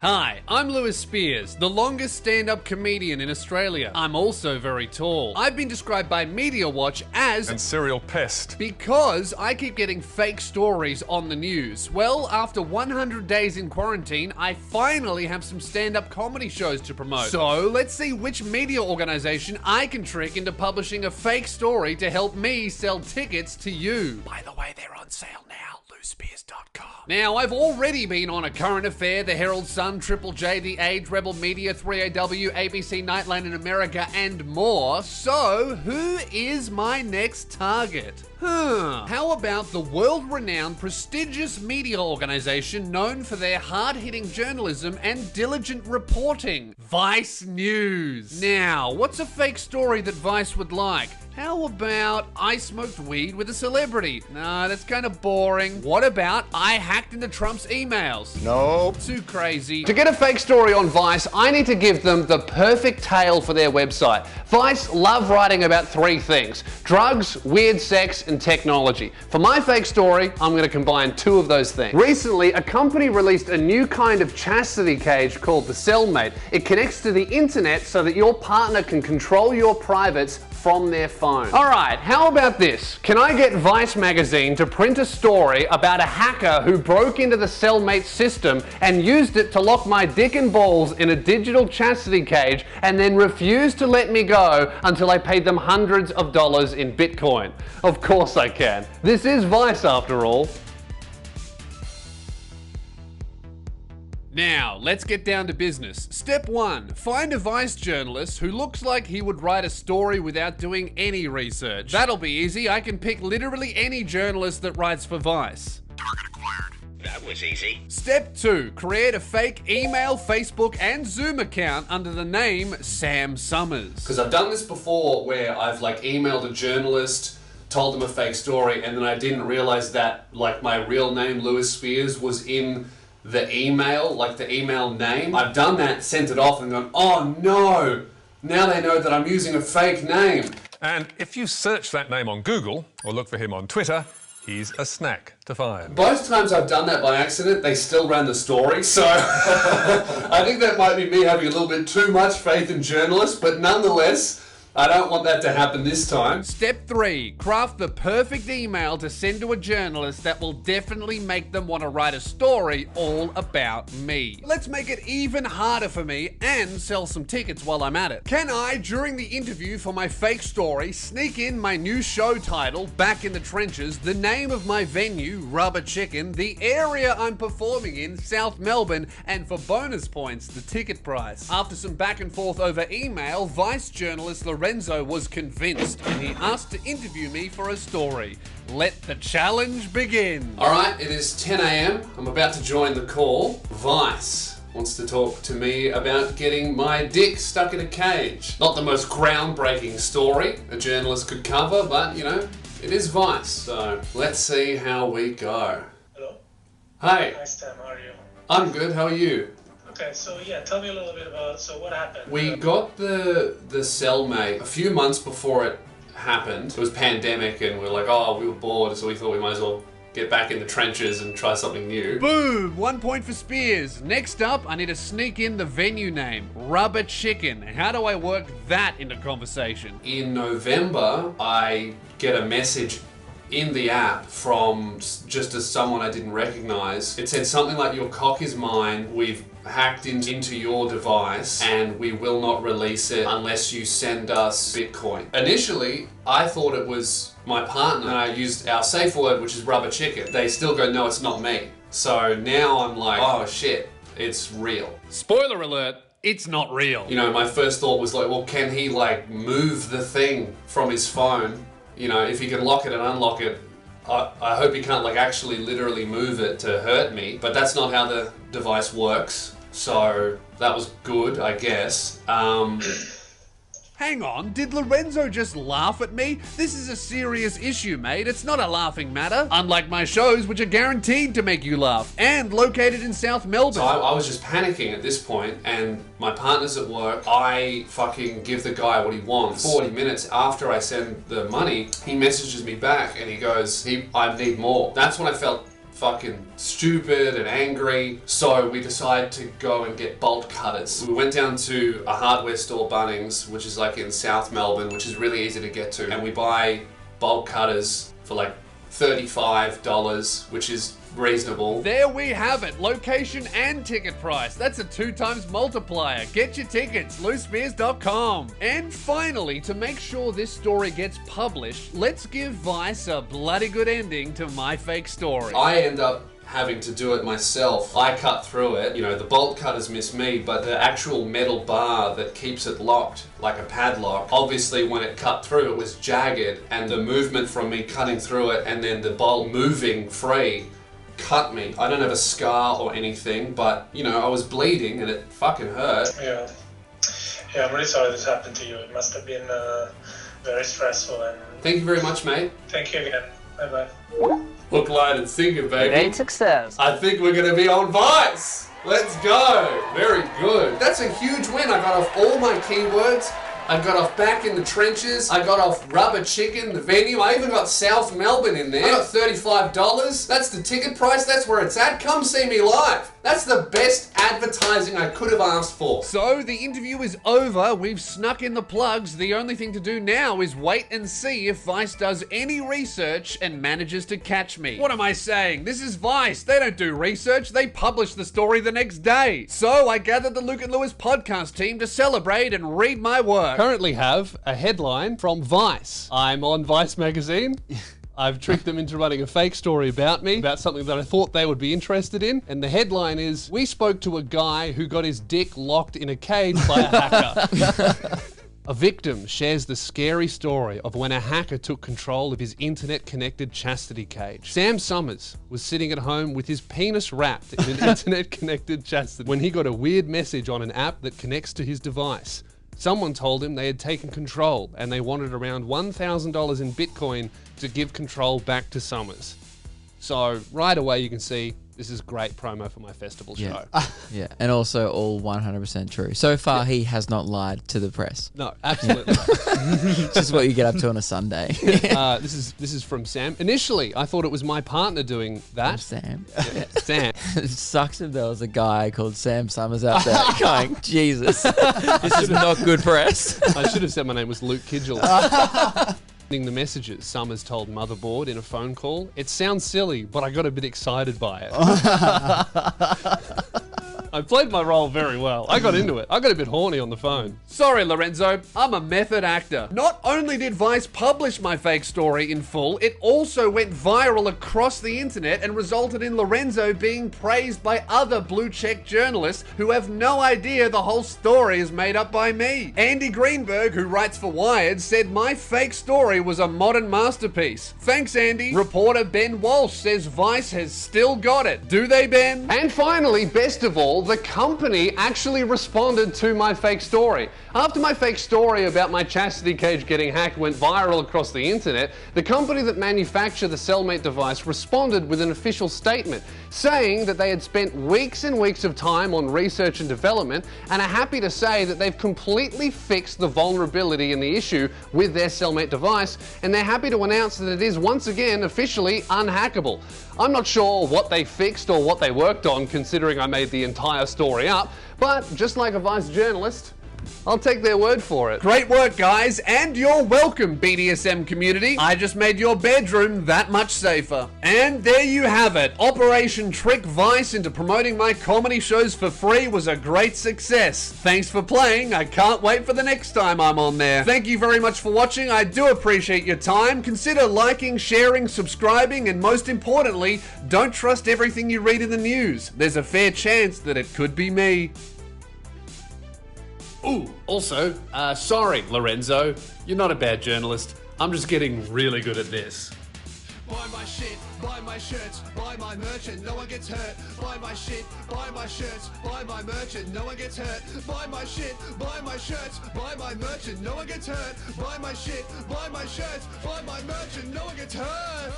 Hi, I'm Lewis Spears, the longest stand-up comedian in Australia. I'm also very tall. I've been described by Media Watch as and serial pest because I keep getting fake stories on the news. Well, after 100 days in quarantine, I finally have some stand-up comedy shows to promote. So let's see which media organization I can trick into publishing a fake story to help me sell tickets to you. By the way, they're on sale now. LewSpears.com. Now, I've already been on A Current Affair, The Herald Sun, Triple J, The Age, Rebel Media, 3AW, ABC Nightline in America, and more. So, who is my next target? How about the world-renowned, prestigious media organization known for their hard-hitting journalism and diligent reporting? Vice News. Now, what's a fake story that Vice would like? How about I smoked weed with a celebrity? Nah, that's kind of boring. What about I hacked into Trump's emails? Nope. Too crazy. To get a fake story on Vice, I need to give them the perfect tale for their website. Vice love writing about three things: drugs, weird sex, and technology. For my fake story, I'm going to combine two of those things. Recently, a company released a new kind of chastity cage called the Cellmate. It connects to the internet so that your partner can control your privates from their phone. Alright, how about this? Can I get Vice magazine to print a story about a hacker who broke into the Cellmate system and used it to lock my dick and balls in a digital chastity cage and then refused to let me go until I paid them hundreds of dollars in Bitcoin? Of course I can. This is Vice after all. Now, let's get down to business. Step 1. Find a Vice journalist who looks like he would write a story without doing any research. That'll be easy. I can pick literally any journalist that writes for Vice. Target acquired. That was easy. Step 2. Create a fake email, Facebook, and Zoom account under the name Sam Summers. Because I've done this before where I've emailed a journalist, told them a fake story, and then I didn't realize that my real name, Lewis Spears, was in the email, the email name. I've done that, sent it off, and gone, oh no! Now they know that I'm using a fake name. And if you search that name on Google or look for him on Twitter, he's a snack to find. Both times I've done that by accident, they still ran the story, so I think that might be me having a little bit too much faith in journalists, but nonetheless, I don't want that to happen this time. Step 3. Craft the perfect email to send to a journalist that will definitely make them want to write a story all about me. Let's make it even harder for me and sell some tickets while I'm at it. Can I, during the interview for my fake story, sneak in my new show title, Back in the Trenches, the name of my venue, Rubber Chicken, the area I'm performing in, South Melbourne, and for bonus points, the ticket price? After some back and forth over email, Vice journalist Lorenzo was convinced and he asked to interview me for a story. Let the challenge begin. Alright, it is 10 a.m. I'm about to join the call. Vice wants to talk to me about getting my dick stuck in a cage. Not the most groundbreaking story a journalist could cover, but it is Vice. So let's see how we go. Hello? Hey. Hi Stan, how are you? I'm good, how are you? Okay, so tell me a little bit about, what happened? We got the Cellmate a few months before it happened. It was pandemic and we were bored, so we thought we might as well get back in the trenches and try something new. Boom! 1 point for Spears. Next up, I need to sneak in the venue name, Rubber Chicken. How do I work that into conversation? In November, I get a message in the app from just as someone I didn't recognize. It said something like, your cock is mine, we've hacked into your device and we will not release it unless you send us Bitcoin. Initially, I thought it was my partner and I used our safe word, which is Rubber Chicken. They still go, no, it's not me. So now I'm like, oh shit, it's real. Spoiler alert, it's not real. My first thought was well, can he move the thing from his phone? If he can lock it and unlock it, I hope he can't actually literally move it to hurt me, but that's not how the device works, so that was good, I guess. Hang on, did Lorenzo just laugh at me? This is a serious issue, mate. It's not a laughing matter. Unlike my shows, which are guaranteed to make you laugh, and located in South Melbourne. So I was just panicking at this point, and my partner's at work. I fucking give the guy what he wants. 40 minutes after I send the money, he messages me back and he goes, I need more. That's when I felt fucking stupid and angry, so we decided to go and get bolt cutters. We went down to a hardware store, Bunnings, which is like in South Melbourne, which is really easy to get to, and we buy bolt cutters for like $35, which is reasonable. There we have it. Location and ticket price. That's a 2 times multiplier. Get your tickets, loosebeers.com. And finally, to make sure this story gets published, let's give Vice a bloody good ending to my fake story. I end up having to do it myself. I cut through it. You know, the bolt cutters miss me, but the actual metal bar that keeps it locked, like a padlock, obviously when it cut through, it was jagged, and the movement from me cutting through it and then the bolt moving free cut me. I don't have a scar or anything, but, you know, I was bleeding and it fucking hurt. Yeah. Yeah, I'm really sorry this happened to you. It must have been very stressful. And Thank you very much, mate. thank you again. Bye-bye. Hook, line, and sinker, baby. Great success. I think we're going to be on Vice. Let's go. Very good. That's a huge win. I got off all my keywords. I got off Back in the Trenches. I got off Rubber Chicken, the venue. I even got South Melbourne in there. I got $35. That's the ticket price. That's where it's at. Come see me live. That's the best advertising I could have asked for. So the interview is over. We've snuck in the plugs. The only thing to do now is wait and see if Vice does any research and manages to catch me. What am I saying? This is Vice. They don't do research. They publish the story the next day. So I gathered the Luke and Lewis podcast team to celebrate and read my work. Currently have a headline from Vice. I'm on Vice magazine. I've tricked them into running a fake story about me, about something that I thought they would be interested in. And the headline is, we spoke to a guy who got his dick locked in a cage by a hacker. A victim shares the scary story of when a hacker took control of his internet-connected chastity cage. Sam Summers was sitting at home with his penis wrapped in an internet-connected chastity when he got a weird message on an app that connects to his device. Someone told him they had taken control and they wanted around $1,000 in Bitcoin to give control back to Summers. So right away you can see this is great promo for my festival show. Yeah, and also all 100% true. So far, he has not lied to the press. No, absolutely not. It's just what you get up to on a Sunday. This is from Sam. Initially, I thought it was my partner doing that. Sam. Yeah, Sam. It sucks if there was a guy called Sam Summers out there going, Jesus, this is not good press. I should have said my name was Luke Kidgel. The messages Summers told Motherboard in a phone call. It sounds silly, but I got a bit excited by it. I played my role very well. I got into it. I got a bit horny on the phone. Sorry, Lorenzo. I'm a method actor. Not only did Vice publish my fake story in full, it also went viral across the internet and resulted in Lorenzo being praised by other blue-check journalists who have no idea the whole story is made up by me. Andy Greenberg, who writes for Wired, said my fake story was a modern masterpiece. Thanks, Andy. Reporter Ben Walsh says Vice has still got it. Do they, Ben? And finally, best of all, the company actually responded to my fake story. After my fake story about my chastity cage getting hacked went viral across the internet, the company that manufactured the Cellmate device responded with an official statement saying that they had spent weeks and weeks of time on research and development and are happy to say that they've completely fixed the vulnerability in the issue with their Cellmate device, and they're happy to announce that it is once again officially unhackable. I'm not sure what they fixed or what they worked on, considering I made the entire story up, but just like a Vice journalist, I'll take their word for it. Great work, guys, and you're welcome, BDSM community. I just made your bedroom that much safer. And there you have it. Operation Trick Vice into promoting my comedy shows for free was a great success. Thanks for playing. I can't wait for the next time I'm on there. Thank you very much for watching. I do appreciate your time. Consider liking, sharing, subscribing, and most importantly, don't trust everything you read in the news. There's a fair chance that it could be me. Ooh, also, sorry, Lorenzo. You're not a bad journalist. I'm just getting really good at this. Buy my shit, buy my shirts, buy my merch and no one gets hurt. Buy my shit, buy my shirts, buy my merch and no one gets hurt. Buy my shit, buy my shirts, buy my merch and no one gets hurt. Buy my shit, buy my shirts, buy my merch and no one gets hurt.